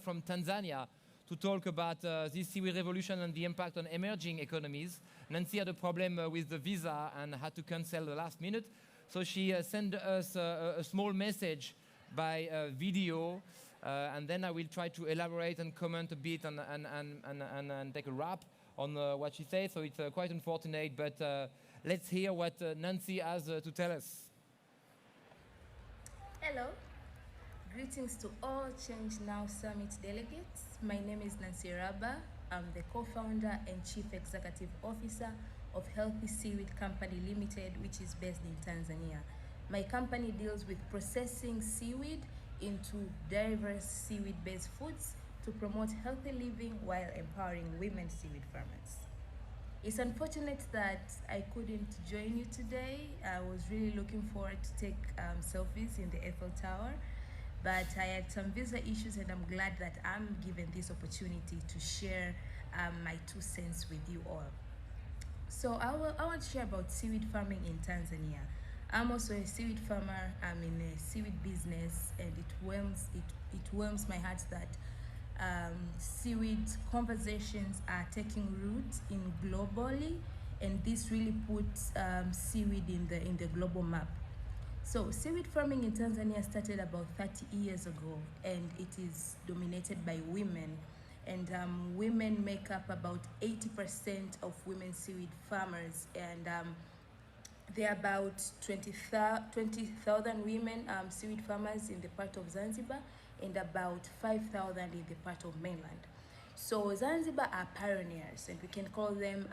from Tanzania to talk about this seaweed revolution and the impact on emerging economies. Nancy had a problem with the visa and had to cancel the last minute. So she sent us a small message by video, and then I will try to elaborate and comment a bit and take a wrap on what she said. So it's quite unfortunate, but let's hear what Nancy has to tell us. Hello. Greetings to all Change Now Summit delegates. My name is Nancy Iraba. I'm the co-founder and chief executive officer of Healthy Seaweed Company Limited, which is based in Tanzania. My company deals with processing seaweed into diverse seaweed-based foods to promote healthy living while empowering women seaweed farmers. It's unfortunate that I couldn't join you today. I was really looking forward to take selfies in the Eiffel Tower, but I had some visa issues, and I'm glad that I'm given this opportunity to share my 2 cents with you all. So I want to share about seaweed farming in Tanzania. I'm also a seaweed farmer. I'm in a seaweed business, and it warms my heart that seaweed conversations are taking root in globally, and this really puts seaweed in the global map. So seaweed farming in Tanzania started about 30 years ago, and it is dominated by women. And women make up about 80% of women seaweed farmers, and there are about 20,000 women seaweed farmers in the part of Zanzibar, and about 5,000 in the part of mainland. So Zanzibar are pioneers, and we can call them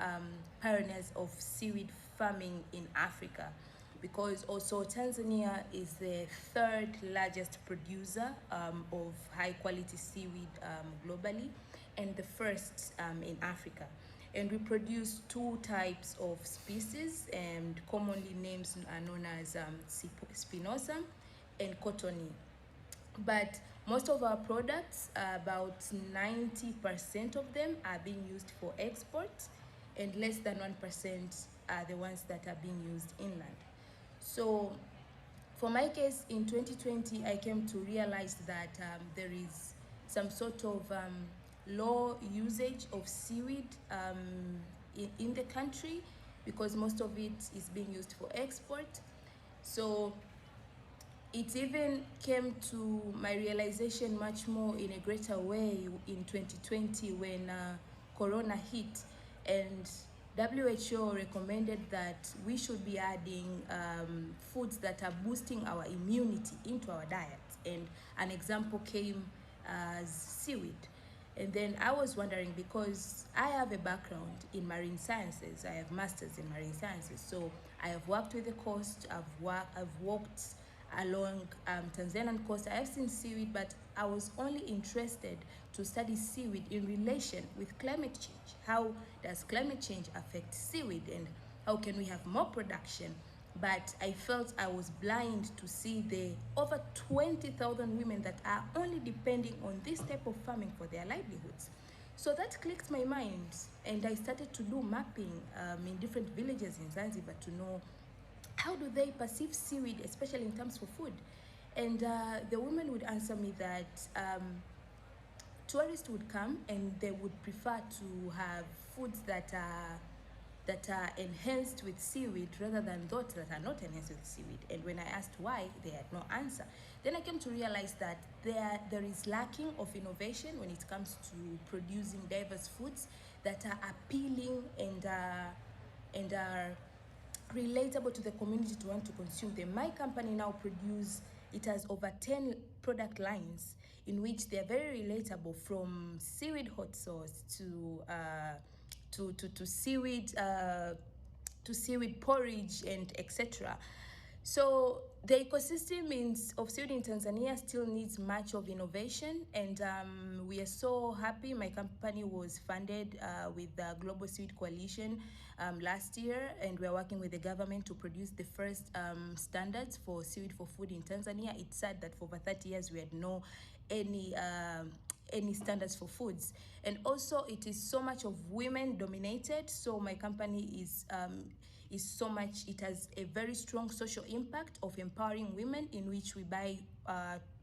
pioneers of seaweed farming in Africa, because also Tanzania is the 3rd largest producer of high quality seaweed globally, and the 1st in Africa. And we produce 2 types of species, and commonly names are known as spinosum and cottony. But most of our products, about 90% of them, are being used for export, and less than 1% are the ones that are being used inland. So for my case, in 2020, I came to realize that there is some sort of low usage of seaweed in the country, because most of it is being used for export. So it even came to my realization much more in a greater way in 2020 when Corona hit, and WHO recommended that we should be adding foods that are boosting our immunity into our diet, and an example came as seaweed. And then I was wondering, because I have a background in marine sciences, I have masters in marine sciences, so I have worked with the coast, I've walked along Tanzanian coast, I have seen seaweed, but I was only interested to study seaweed in relation with climate change. How does climate change affect seaweed, and how can we have more production? But I felt I was blind to see the over 20,000 women that are only depending on this type of farming for their livelihoods. So that clicked my mind, and I started to do mapping in different villages in Zanzibar to know how do they perceive seaweed, especially in terms of food. And the women would answer me that tourists would come and they would prefer to have foods that are enhanced with seaweed rather than those that are not enhanced with seaweed. And when I asked why, they had no answer. Then I came to realize that there is lacking of innovation when it comes to producing diverse foods that are appealing and are relatable to the community to want to consume them. My company now it has over 10 product lines in which they're very relatable, from seaweed hot sauce to seaweed porridge and etc. So the ecosystem of seaweed in Tanzania still needs much of innovation, and we are so happy. My company was funded with the Global Seaweed Coalition last year, and we are working with the government to produce the first standards for seaweed for food in Tanzania. It's sad that for over 30 years we had any standards for foods, and also it is so much of women dominated. So my company is so much, it has a very strong social impact of empowering women, in which we buy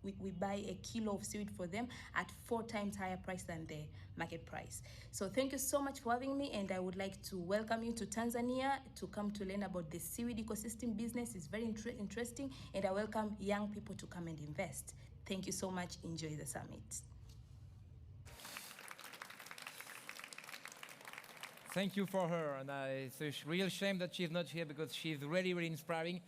we buy a kilo of seaweed for them at 4 times higher price than the market price. So thank you so much for having me, and I would like to welcome you to Tanzania to come to learn about the seaweed ecosystem business. It's very interesting, and I welcome young people to come and invest. Thank you so much. Enjoy the summit. Thank you for her, and it's a real shame that she's not here because she's really, really inspiring.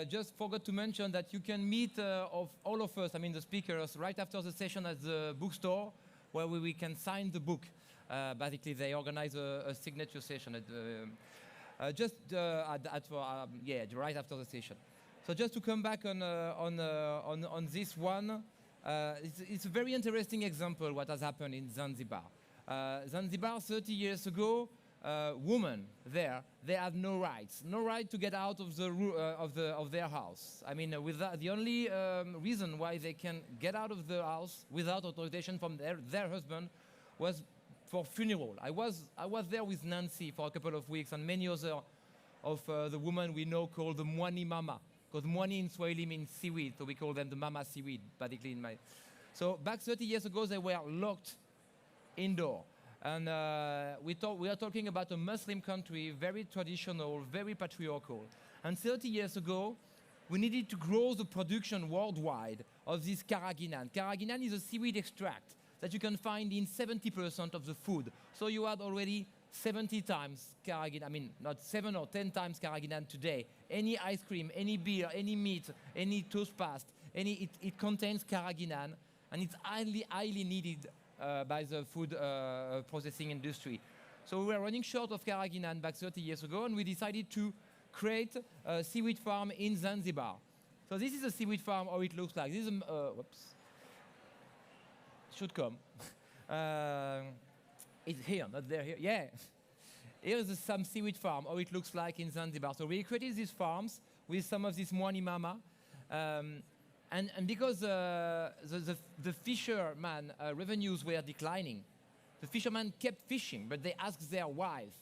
Just forgot to mention that you can meet of all of us, I mean the speakers, right after the session at the bookstore where we can sign the book. Basically, they organize a signature session at, right after the session. So just to come back on this one, it's a very interesting example what has happened in Zanzibar. Zanzibar 30 years ago, women there, they have no rights, no right to get out of of their house. I mean, the only reason why they can get out of the house without authorization from their husband was for funeral. I was there with Nancy for a couple of weeks, and many other of the women we know called the Mwani Mama, because Mwani in Swahili means seaweed, so we call them the Mama seaweed, basically in my. So back 30 years ago, they were locked indoor. And we are talking about a Muslim country, very traditional, very patriarchal. And 30 years ago, we needed to grow the production worldwide of this carrageenan. Carrageenan is a seaweed extract that you can find in 70% of the food. So you had already 70 times carrageenan, I mean, not 7 or 10 times carrageenan today. Any ice cream, any beer, any meat, any toothpaste, it contains carrageenan, and it's highly needed by the food processing industry. So we were running short of carrageenan back 30 years ago, and we decided to create a seaweed farm in Zanzibar. So this is a seaweed farm, how it looks like. This is whoops. Should come. It's here, not there, here. Yeah. Here is some seaweed farm, how it looks like in Zanzibar. So we created these farms with some of this Mwani Mama. And because the fisherman revenues were declining, the fishermen kept fishing, but they asked their wife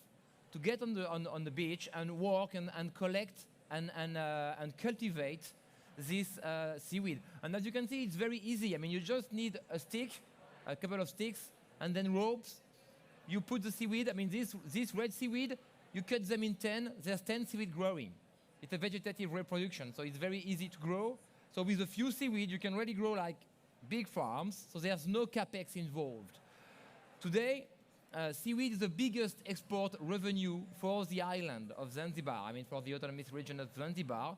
to get on the beach and work and collect and cultivate this seaweed. And as you can see, it's very easy. I mean, you just need a stick, a couple of sticks, and then ropes. You put the seaweed. I mean, this red seaweed, you cut them in 10. There's 10 seaweed growing. It's a vegetative reproduction, so it's very easy to grow. So with a few seaweed, you can really grow like big farms, so there's no capex involved. Today, seaweed is the biggest export revenue for the island of Zanzibar, I mean for the autonomous region of Zanzibar.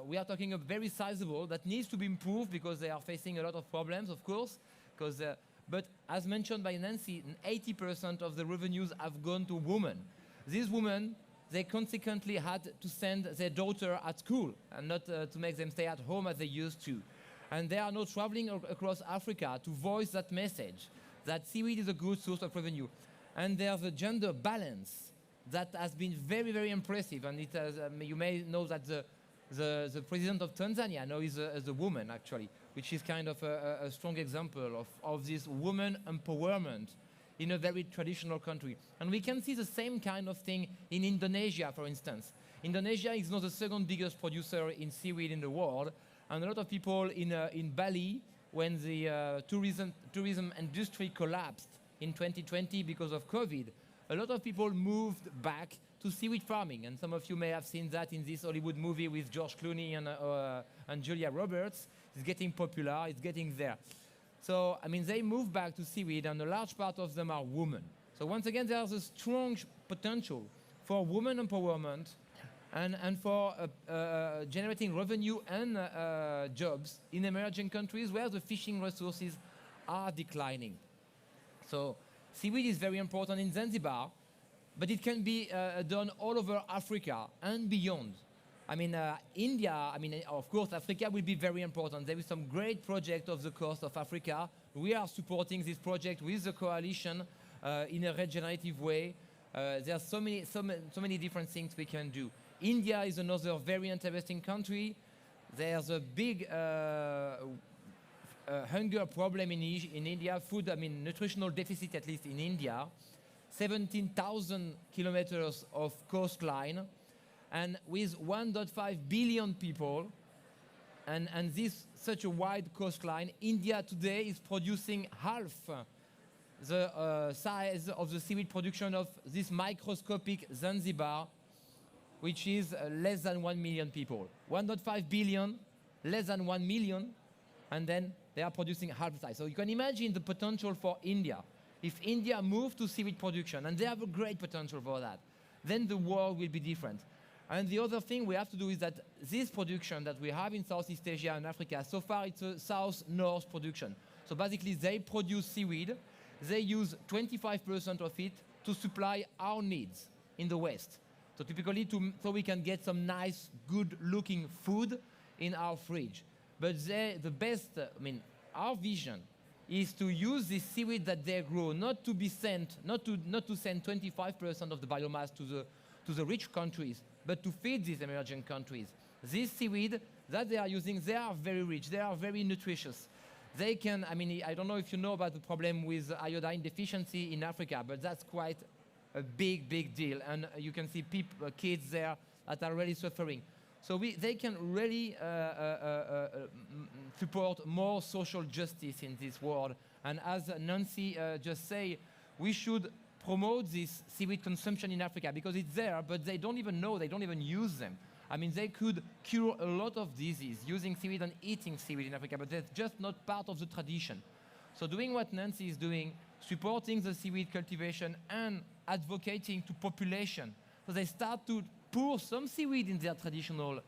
We are talking a very sizable that needs to be improved because they are facing a lot of problems, of course. But as mentioned by Nancy, 80% of the revenues have gone to women. These women, they consequently had to send their daughter at school and not to make them stay at home as they used to. And they are now traveling across Africa to voice that message, that seaweed is a good source of revenue. And there's a gender balance that has been very, very impressive. And it has, you may know that the president of Tanzania now is a woman, actually, which is kind of a strong example of this woman empowerment in a very traditional country. And we can see the same kind of thing in Indonesia, for instance. Indonesia is now the second biggest producer in seaweed in the world, and a lot of people in Bali, when the tourism industry collapsed in 2020 because of COVID, a lot of people moved back to seaweed farming, and some of you may have seen that in this Hollywood movie with George Clooney and Julia Roberts. It's getting popular, it's getting there. So, I mean, they move back to seaweed, and a large part of them are women. So once again, there's a strong potential for women empowerment and for generating revenue and jobs in emerging countries where the fishing resources are declining. So seaweed is very important in Zanzibar, but it can be done all over Africa and beyond. I mean, India, I mean, of course, Africa will be very important. There is some great project off the coast of Africa. We are supporting this project with the coalition in a regenerative way. There are so many different things we can do. India is another very interesting country. There's a big hunger problem in India, food, I mean, nutritional deficit, at least in India. 17,000 kilometers of coastline, and with 1.5 billion people, and these such a wide coastline. India today is producing half the size of the seaweed production of this microscopic Zanzibar, which is less than 1 million people. 1.5 billion, less than 1 million, and then they are producing half the size. So you can imagine the potential for India. If India moved to seaweed production, and they have a great potential for that, then the world will be different. And the other thing we have to do is that this production that we have in Southeast Asia and Africa, so far it's a south-north production. So basically they produce seaweed, they use 25% of it to supply our needs in the West. So typically so we can get some nice, good-looking food in our fridge. But the best, our vision is to use this seaweed that they grow, not to send 25% of the biomass to the rich countries, but to feed these emerging countries. This seaweed that they are using, they are very rich, they are very nutritious. They can, I don't know if you know about the problem with iodine deficiency in Africa, but that's quite a big, big deal. And you can see kids there that are really suffering. So they can really support more social justice in this world. And as Nancy just said, we should promote this seaweed consumption in Africa because it's there, but they don't even know, they don't even use them. They could cure a lot of disease using seaweed and eating seaweed in Africa, but that's just not part of the tradition. So doing what Nancy is doing, supporting the seaweed cultivation and advocating to population, so they start to pour some seaweed in their traditional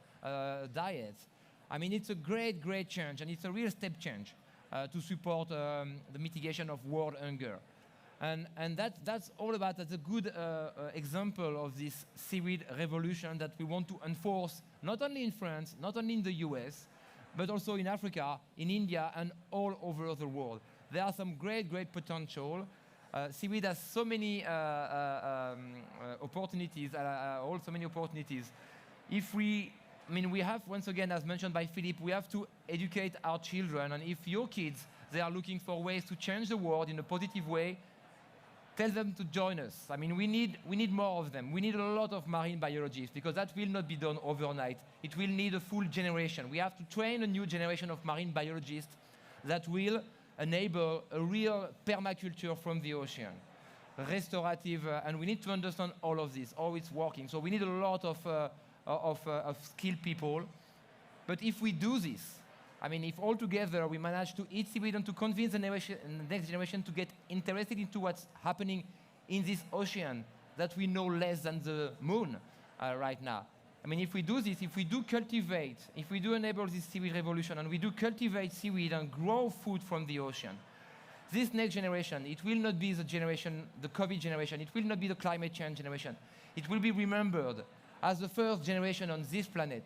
diets. It's a great, great change, and it's a real step change to support the mitigation of world hunger. And that's all about, that's a good example of this seaweed revolution that we want to enforce, not only in France, not only in the US, but also in Africa, in India, and all over the world. There are some great, great potential. Seaweed has so many opportunities, so many opportunities. If we have, once again, as mentioned by Philippe, we have to educate our children, and if your kids, they are looking for ways to change the world in a positive way, tell them to join us. We need more of them. We need a lot of marine biologists because that will not be done overnight. It will need a full generation. We have to train a new generation of marine biologists that will enable a real permaculture from the ocean, restorative, and we need to understand all of this, how it's working. So we need a lot of skilled people. But if we do this, if all together we manage to eat seaweed and to convince the next generation to get interested into what's happening in this ocean that we know less than the moon right now. If we do this, if we do cultivate, if we do enable this seaweed revolution and we do cultivate seaweed and grow food from the ocean, this next generation, it will not be the COVID generation, it will not be the climate change generation. It will be remembered as the first generation on this planet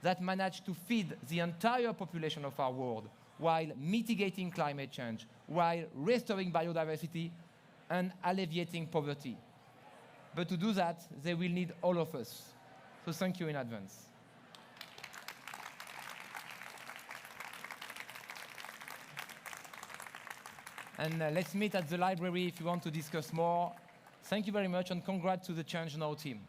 that managed to feed the entire population of our world while mitigating climate change, while restoring biodiversity and alleviating poverty. But to do that, they will need all of us. So thank you in advance. And let's meet at the library if you want to discuss more. Thank you very much, and congrats to the ChangeNOW team.